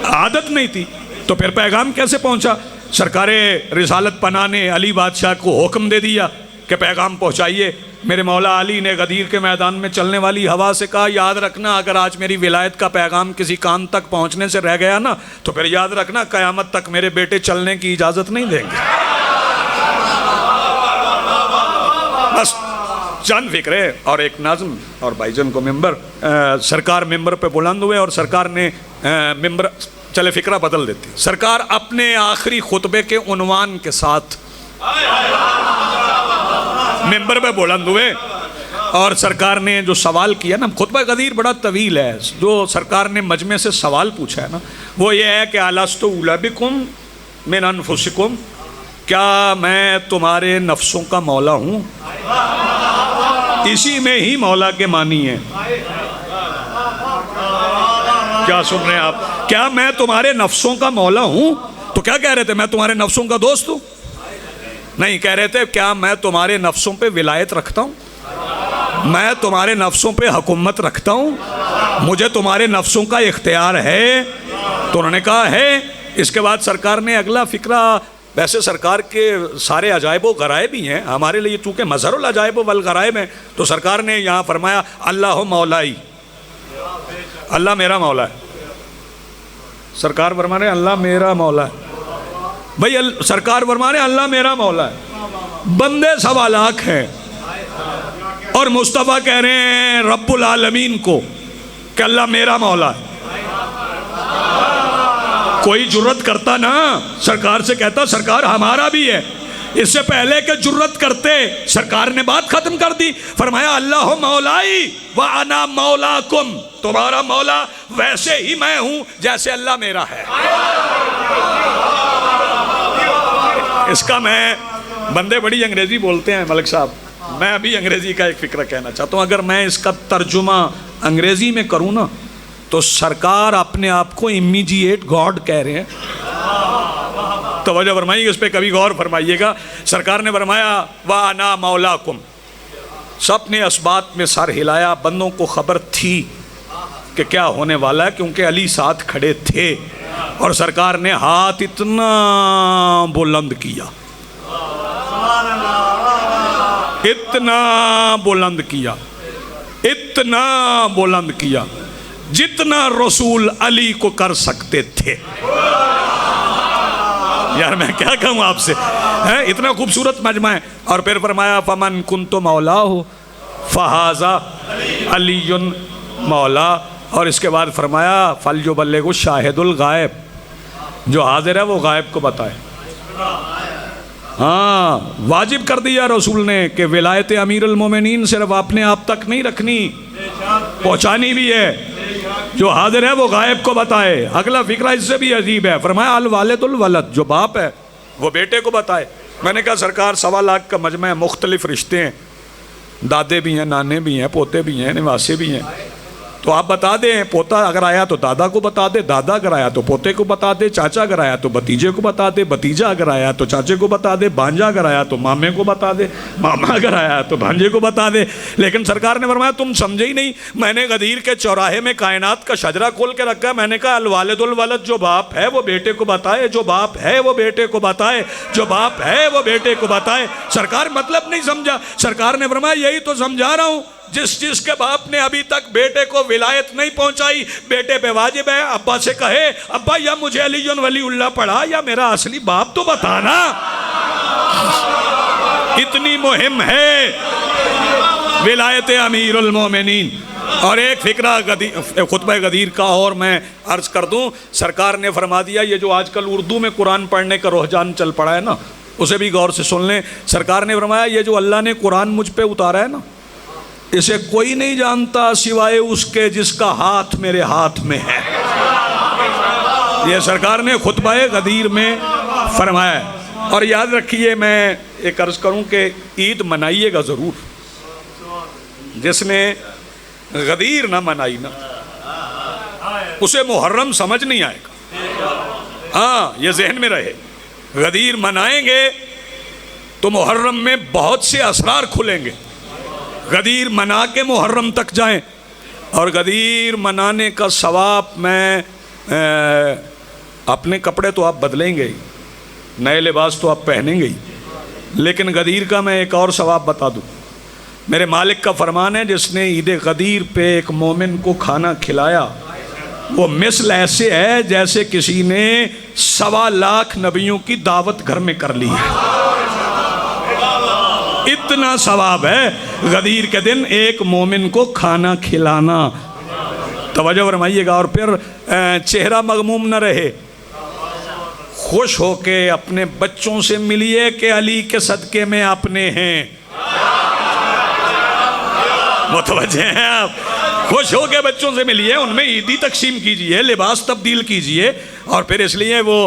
Speaker 2: عادت نہیں تھی, تو پھر پیغام کیسے پہنچا؟ سرکار رسالت پناہ نے علی بادشاہ کو حکم دے دیا کہ پیغام پہنچائیے. میرے مولا علی نے غدیر کے میدان میں چلنے والی ہوا سے کہا یاد رکھنا اگر آج میری ولایت کا پیغام کسی کان تک پہنچنے سے رہ گیا نا, تو پھر یاد رکھنا قیامت تک میرے بیٹے چلنے کی اجازت نہیں دیں گے. بس چند فکرے اور ایک نظم, اور بھائی جان کو ممبر. سرکار ممبر پہ بلند ہوئے, اور سرکار نے ممبر, چلے فکرہ بدل دیتے. سرکار اپنے آخری خطبے کے عنوان کے ساتھ ممبر پہ بلند ہوئے, اور سرکار نے جو سوال کیا نا, خطبہ غدیر بڑا طویل ہے, جو سرکار نے مجمع سے سوال پوچھا ہے نا, وہ یہ ہے کہ الستُ اولیٰ بکم من انفسکم, کیا میں تمہارے نفسوں کا مولا ہوں؟ اسی میں ہی مولا کے معنی ہے. کیا سن رہے ہیں آپ؟ کیا میں تمہارے نفسوں کا مولا ہوں؟ تو کیا کہہ رہے تھے, میں تمہارے نفسوں کا دوست ہوں؟ نہیں, کہہ رہے تھے کیا میں تمہارے نفسوں پہ ولایت رکھتا ہوں, میں تمہارے نفسوں پہ حکومت رکھتا ہوں, مجھے تمہارے نفسوں کا اختیار ہے؟ تو انہوں نے کہا ہے. اس کے بعد سرکار نے اگلا فکرہ, ویسے سرکار کے سارے عجائب و غرائب ہی ہیں, ہمارے لیے چونکہ مظہر العجائب والغرائب ہیں, تو سرکار نے یہاں فرمایا اللہ مولائی, اللہ میرا مولا ہے. سرکار فرما رہے اللہ میرا مولا ہے. بھئی سرکار فرما رہے اللہ میرا مولا ہے. بندے 1.25 لاکھ ہیں، اور مصطفیٰ کہہ رہے ہیں رب العالمین کو کہ اللہ میرا مولا ہے۔ کوئی جرت کرتا نا سرکار سے کہتا سرکار ہمارا بھی ہے، اس سے پہلے کہ جرت کرتے سرکار نے بات ختم کر دی، فرمایا اللہ مولائی وانا مولاکم، تمہارا مولا ویسے ہی میں ہوں جیسے اللہ میرا ہے۔ اس کا میں بندے بڑی انگریزی بولتے ہیں ملک صاحب، میں ابھی انگریزی کا ایک فکرہ کہنا چاہتا ہوں، اگر میں اس کا ترجمہ انگریزی میں کروں نا تو سرکار اپنے آپ کو امیڈیٹ گاڈ کہہ رہے ہیں۔ توجہ فرمائیے، اس پہ کبھی غور فرمائیے گا۔ سرکار نے فرمایا وَأَنَا مَوْلَاكُمْ، سب نے اسبات میں سر ہلایا، بندوں کو خبر تھی کہ کیا ہونے والا ہے کیونکہ علی ساتھ کھڑے تھے، اور سرکار نے ہاتھ اتنا بلند کیا، اتنا بلند کیا، اتنا بلند کیا جتنا رسول علی کو کر سکتے تھے۔ یار میں کیا کہوں آپ سے، اتنا خوبصورت مجمع ہے۔ اور پھر فرمایا فمن کنت مولاہ فہذا علی مولا، اور اس کے بعد فرمایا فلیبلغ الشاہد الغائب، جو حاضر ہے وہ غائب کو بتائے۔ ہاں واجب کر دیا رسول نے کہ ولایت امیر المومنین صرف اپنے آپ تک نہیں رکھنی، پہنچانی بھی ہے، جو حاضر ہے وہ غائب کو بتائے۔ اگلا فکرہ اس سے بھی عجیب ہے، فرمایا الوالد الولد، جو باپ ہے وہ بیٹے کو بتائے۔ میں نے کہا سرکار 1.25 لاکھ کا مجمع ہے، مختلف رشتے ہیں، دادے بھی ہیں، نانے بھی ہیں، پوتے بھی ہیں، نواسے بھی ہیں، تو آپ بتا دیں پوتا اگر آیا تو دادا کو بتا دے، دادا اگر آیا تو پوتے کو بتا دے، چاچا اگر آیا تو بھتیجے کو بتا دے، بھتیجا اگر آیا تو چاچے کو بتا دے، بھانجا اگر آیا تو مامے کو بتا دے، ماما اگر آیا تو بھانجے کو بتا دے۔ لیکن سرکار نے فرمایا تم سمجھے ہی نہیں، میں نے غدیر کے چوراہے میں کائنات کا شجرہ کھول کے رکھا ہے، میں نے کہا الوالد الولد، جو باپ ہے وہ بیٹے کو بتائے، جو باپ ہے وہ بیٹے کو بتائے، جو باپ ہے وہ بیٹے کو بتائے۔ سرکار مطلب نہیں سمجھا، سرکار نے فرمایا یہی تو سمجھا رہا ہوں، جس کے باپ نے ابھی تک بیٹے کو ولایت نہیں پہنچائی، بیٹے پہ واجب ہے ابا سے کہے ابا یا مجھے علی ولی اللہ پڑھا یا میرا اصلی باپ تو بتانا۔ اتنی مہم ہے ولایت امیر المومنین۔ اور ایک فکرہ خطبہ غدیر کا اور میں عرض کر دوں، سرکار نے فرما دیا یہ جو آج کل اردو میں قرآن پڑھنے کا رجحان چل پڑا ہے نا، اسے بھی غور سے سن لیں۔ سرکار نے فرمایا یہ جو اللہ نے قرآن مجھ پہ اتارا ہے نا، اسے کوئی نہیں جانتا سوائے اس کے جس کا ہاتھ میرے ہاتھ میں ہے۔ یہ سرکار نے خطبہ غدیر میں فرمایا ہے۔ اور یاد رکھیے، میں ایک عرض کروں کہ عید منائیے گا ضرور، جس نے غدیر نہ منائی نا اسے محرم سمجھ نہیں آئے گا۔ ہاں یہ ذہن میں رہے، غدیر منائیں گے تو محرم میں بہت سے اسرار کھلیں گے۔ غدیر منا کے محرم تک جائیں، اور غدیر منانے کا ثواب میں اپنے کپڑے تو آپ بدلیں گے ہی، نئے لباس تو آپ پہنیں گے ہی، لیکن غدیر کا میں ایک اور ثواب بتا دوں۔ میرے مالک کا فرمان ہے جس نے عید غدیر پہ ایک مومن کو کھانا کھلایا وہ مثل ایسے ہے جیسے کسی نے 1.25 لاکھ نبیوں کی دعوت گھر میں کر لی ہے۔ اتنا ثواب ہے غدیر کے دن ایک مومن کو کھانا کھلانا۔ توجہ فرمائیے گا۔ اور پھر چہرہ مغموم نہ رہے، خوش ہو کے اپنے بچوں سے ملیے کہ علی کے صدقے میں اپنے ہیں۔ متوجہ ہیں آپ؟ خوش ہو کے بچوں سے ملیے، ان میں عیدی تقسیم کیجئے، لباس تبدیل کیجئے، اور پھر اس لیے وہ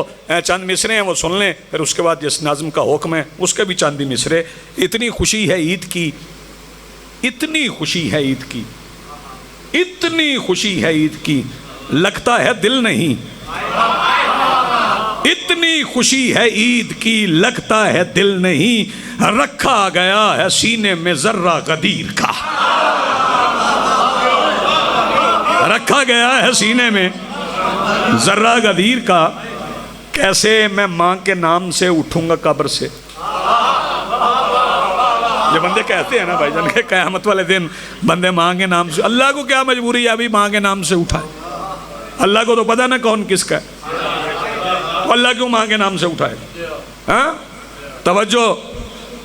Speaker 2: چند مصرے ہیں وہ سن لیں، پھر اس کے بعد جس نظم کا حکم ہے اس کے بھی چند مصرے۔ اتنی خوشی ہے عید کی، اتنی خوشی ہے عید کی، اتنی خوشی ہے عید کی، لگتا ہے دل نہیں۔ اتنی خوشی ہے عید کی، لگتا ہے دل نہیں، رکھا گیا ہے سینے میں ذرہ غدیر کا، رکھا گیا ہے سینے میں ذرہ غدیر کا۔ کیسے میں ماں کے نام سے اٹھوں گا قبر سے؟ یہ بندے کہتے ہیں نا بھائی جان کہ قیامت والے دن بندے ماں کے نام سے، اللہ کو کیا مجبوری ہے ابھی ماں کے نام سے اٹھائے؟ اللہ کو تو پتہ نا کون کس کا ہے، اللہ کیوں ماں کے نام سے اٹھائے؟ ہاں توجہ،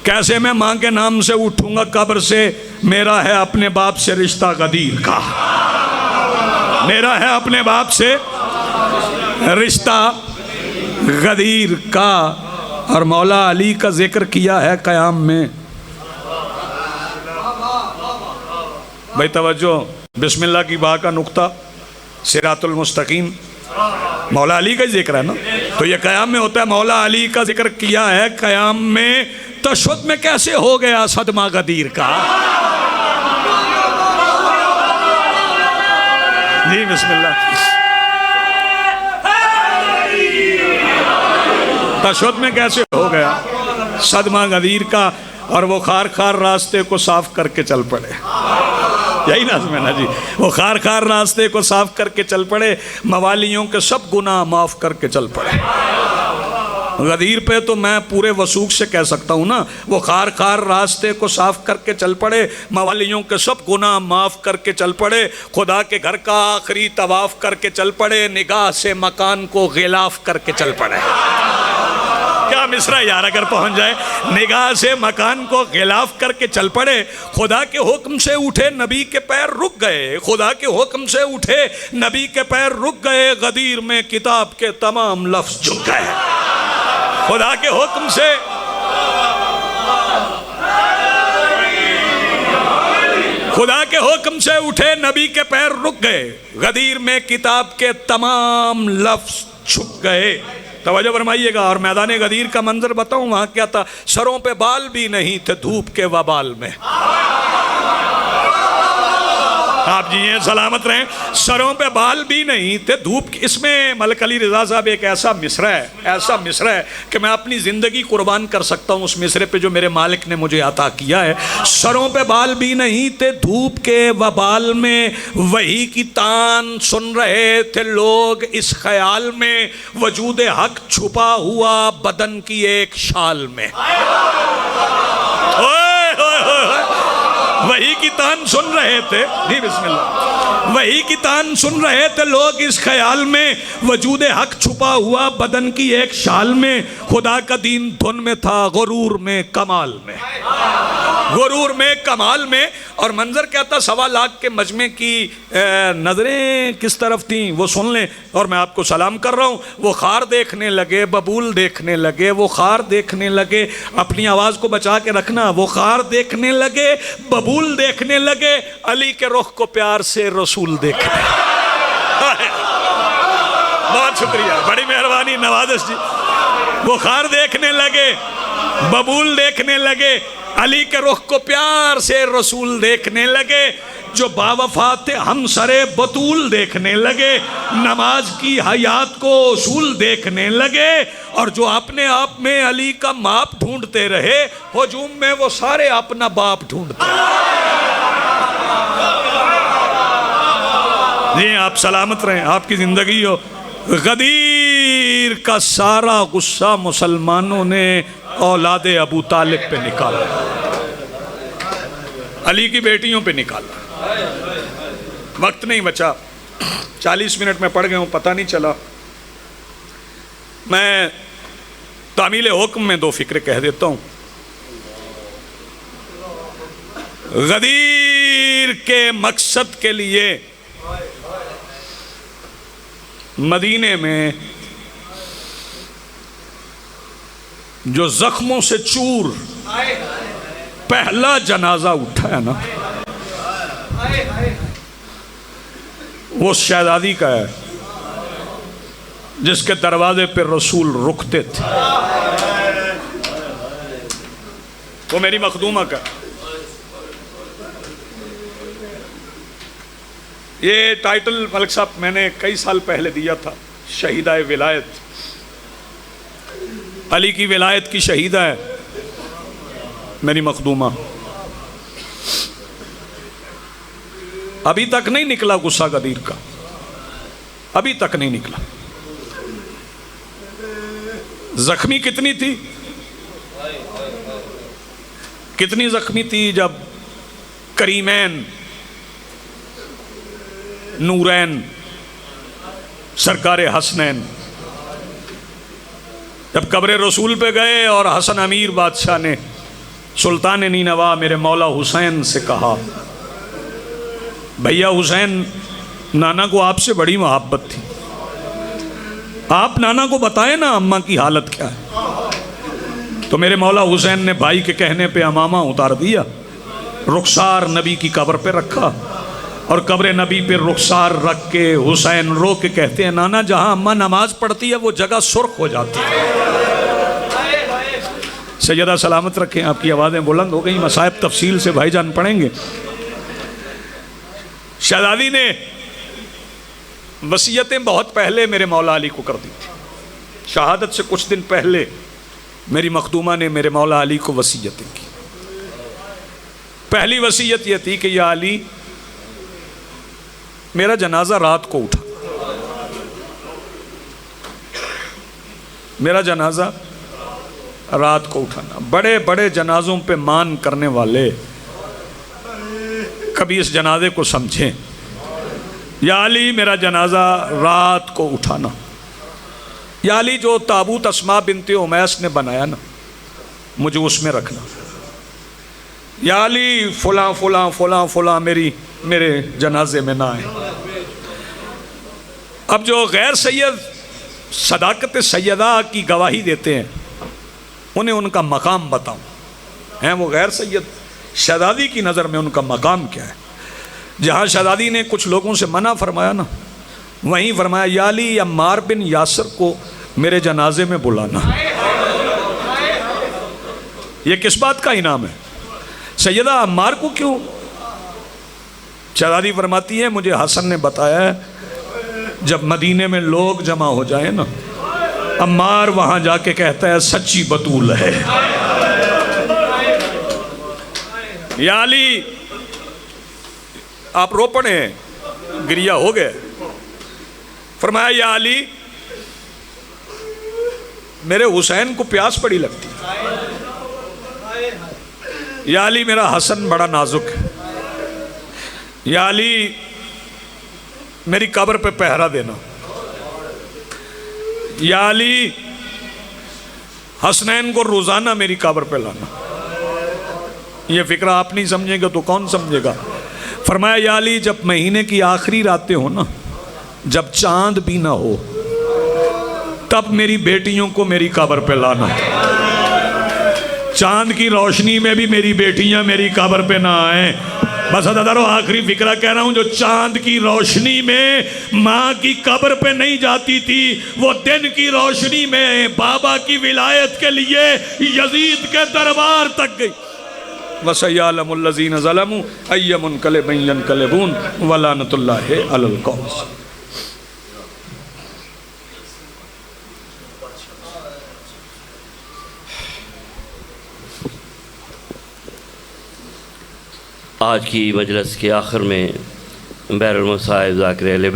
Speaker 2: کیسے میں ماں کے نام سے اٹھوں گا قبر سے؟ میرا ہے اپنے باپ سے رشتہ غدیر کا، میرا ہے اپنے باپ سے رشتہ غدیر کا۔ اور مولا علی کا ذکر کیا ہے قیام میں۔ بھائی توجہ، بسم اللہ کی با کا نقطہ، صراط المستقیم، مولا علی کا ذکر ہے نا، تو یہ قیام میں ہوتا ہے۔ مولا علی کا ذکر کیا ہے قیام میں، تشہد میں کیسے ہو گیا صدمہ غدیر کا؟ جی بسم اللہ، تشہد میں کیسے ہو گیا صدمہ غدیر کا؟ اور وہ خار خار راستے کو صاف کر کے چل پڑے، یہی نظم ہے نا جی، وہ خار خار راستے کو صاف کر کے چل پڑے، موالیوں کے سب گناہ معاف کر کے چل پڑے۔ غدیر پہ تو میں پورے وثوق سے کہہ سکتا ہوں نا، وہ خار خار راستے کو صاف کر کے چل پڑے، موالیوں کے سب گناہ معاف کر کے چل پڑے، خدا کے گھر کا آخری طواف کر کے چل پڑے، نگاہ سے مکان کو غلاف کر کے چل پڑے۔ کیا مصرع یار اگر پہنچ جائے، نگاہ سے مکان کو غلاف کر کے چل پڑے، خدا کے حکم سے اٹھے نبی کے پیر رک گئے، خدا کے حکم سے اٹھے نبی کے پیر رک گئے، غدیر میں کتاب کے تمام لفظ جھک گئے، خدا کے حکم سے۔ خدا کے حکم سے اٹھے نبی کے پیر رک گئے، غدیر میں کتاب کے تمام لفظ جھک گئے۔ توجہ فرمائیے گا، اور میدان غدیر کا منظر بتاؤں وہاں کیا تھا؟ سروں پہ بال بھی نہیں تھے دھوپ کے وبال میں۔ آپ جی ہیں سلامت رہیں، سروں پہ بال بھی نہیں تھے دھوپ کی۔ اس میں ملک علی رضا صاحب ایک ایسا مصرع ہے، ایسا مصرع ہے کہ میں اپنی زندگی قربان کر سکتا ہوں اس مصرع پہ جو میرے مالک نے مجھے عطا کیا ہے۔ سروں پہ بال بھی نہیں تھے دھوپ کے وبال میں، وحی کی تان سن رہے تھے لوگ اس خیال میں، وجود حق چھپا ہوا بدن کی ایک شال میں۔ وحی کی تان سن رہے تھے، جی بسم اللہ، وحی کی تان سن رہے تھے لوگ اس خیال میں، وجود حق چھپا ہوا بدن کی ایک شال میں، خدا کا دین دھن میں تھا غرور میں کمال میں، غرور میں کمال میں۔ اور منظر کیا تھا؟ 1.25 لاکھ کے مجمع کی نظریں کس طرف تھیں وہ سن لیں، اور میں آپ کو سلام کر رہا ہوں۔ وہ خار دیکھنے لگے، ببول دیکھنے لگے، وہ خار دیکھنے لگے، اپنی آواز کو بچا کے رکھنا، وہ خار دیکھنے لگے، ببول دیکھنے لگے، علی کے رخ کو پیار سے رسول دیکھنے۔ بہت شکریہ، بڑی مہربانی نوازش جی۔ وہ خار دیکھنے لگے، ببول دیکھنے لگے، علی کے رخ کو پیار سے رسول دیکھنے لگے، جو باوفا تھے ہم سرے بطول دیکھنے لگے، نماز کی حیات کو اصول دیکھنے لگے، اور جو اپنے آپ میں علی کا ماپ ڈھونڈتے رہے، ہجوم میں وہ سارے اپنا باپ ڈھونڈتے رہے۔ جی آپ سلامت رہیں، آپ کی زندگی ہو۔ غدیر کا سارا غصہ مسلمانوں نے اولاد ابو طالب پہ نکالا، علی کی بیٹیوں پہ نکالا۔ وقت نہیں بچا، 40 منٹ میں پڑھ گئے ہوں، پتہ نہیں چلا۔ میں تعمیل حکم میں 2 فکرے کہہ دیتا ہوں۔ غدیر کے مقصد کے لیے مدینے میں جو زخموں سے چور پہلا جنازہ اٹھا ہے نا، وہ شہزادی کا ہے جس کے دروازے پہ رسول رکتے تھے، وہ میری مخدومہ کا۔ یہ ٹائٹل ملک صاحب میں نے کئی سال پہلے دیا تھا، شہیدہ ولایت، علی کی ولایت کی شہیدہ ہے میری مخدومہ۔ ابھی تک نہیں نکلا غصہ غدیر کا، ابھی تک نہیں نکلا۔ زخمی کتنی تھی، کتنی زخمی تھی جب کریمین نورین سرکار حسنین جب قبر رسول پہ گئے اور حسن امیر بادشاہ نے سلطان نینوا میرے مولا حسین سے کہا بھیا حسین نانا کو آپ سے بڑی محبت تھی، آپ نانا کو بتائیں نا اماں کی حالت کیا ہے۔ تو میرے مولا حسین نے بھائی کے کہنے پہ امامہ اتار دیا، رخسار نبی کی قبر پہ رکھا، اور قبر نبی پہ رخسار رکھ کے حسین رو کے کہتے ہیں نانا جہاں اماں نماز پڑھتی ہے وہ جگہ سرخ ہو جاتی ہے۔ سیدہ سلامت رکھیں، آپ کی آوازیں بلند ہو گئیں، مصائب تفصیل سے بھائی جان پڑھیں گے۔ شہزادی نے وصیتیں بہت پہلے میرے مولا علی کو کر دی تھی، شہادت سے کچھ دن پہلے میری مخدومہ نے میرے مولا علی کو وصیتیں کی۔ پہلی وصیت یہ تھی کہ یا علی میرا جنازہ رات کو اٹھا، میرا جنازہ رات کو اٹھانا۔ بڑے بڑے جنازوں پہ مان کرنے والے کبھی اس جنازے کو سمجھیں، یا علی میرا جنازہ رات کو اٹھانا۔ یا علی جو تابوت اسماء بنت امیس نے بنایا نا مجھے اس میں رکھنا۔ یا علی فلاں فلاں فلاں فلاں میرے جنازے میں نہ آئے۔ اب جو غیر سید صداقت سیدہ کی گواہی دیتے ہیں انہیں ان کا مقام بتاؤں، ہیں وہ غیر سید، شہزادی کی نظر میں ان کا مقام کیا ہے؟ جہاں شہزادی نے کچھ لوگوں سے منع فرمایا نا وہیں فرمایا یا علی عمار بن یاسر کو میرے جنازے میں بلانا۔ یہ کس بات کا انعام ہے؟ سیدہ عمار کو کیوں؟ شہزادی فرماتی ہے مجھے حسن نے بتایا ہے جب مدینے میں لوگ جمع ہو جائیں نا عمار وہاں جا کے کہتا ہے سچی بطول ہے۔ یا علی آپ رو پڑے ہیں، گریہ ہو گئے۔ فرمایا یا علی میرے حسین کو پیاس بڑی لگتی، یا علی میرا حسن بڑا نازک ہے، یا علی میری قبر پہ پہرا دینا، یا علی حسنین کو روزانہ میری قبر پہ لانا۔ یہ فکرہ آپ نہیں سمجھیں گے تو کون سمجھے گا؟ فرمایا یا علی جب مہینے کی آخری راتیں ہو نا، جب چاند بھی نہ ہو تب میری بیٹیوں کو میری قبر پہ لانا۔ چاند کی روشنی میں بھی میری بیٹیاں میری قبر پہ نہ آئیں۔ بس عزیزانو آخری فکرہ کہہ رہا ہوں، جو چاند کی روشنی میں ماں کی قبر پہ نہیں جاتی تھی وہ دن کی روشنی میں بابا کی ولایت کے لیے یزید کے دربار تک گئی۔ وَسَيَعْلَمُ الَّذِينَ ظَلَمُوا أَيَّ مُنْقَلِبٍ يَنْقَلِبُونَ وَلَعْنَةُ اللَّهِ عَلَى الْقَوْمِ۔
Speaker 1: آج کی مجلس کے آخر میں بحر المصائب ذاکر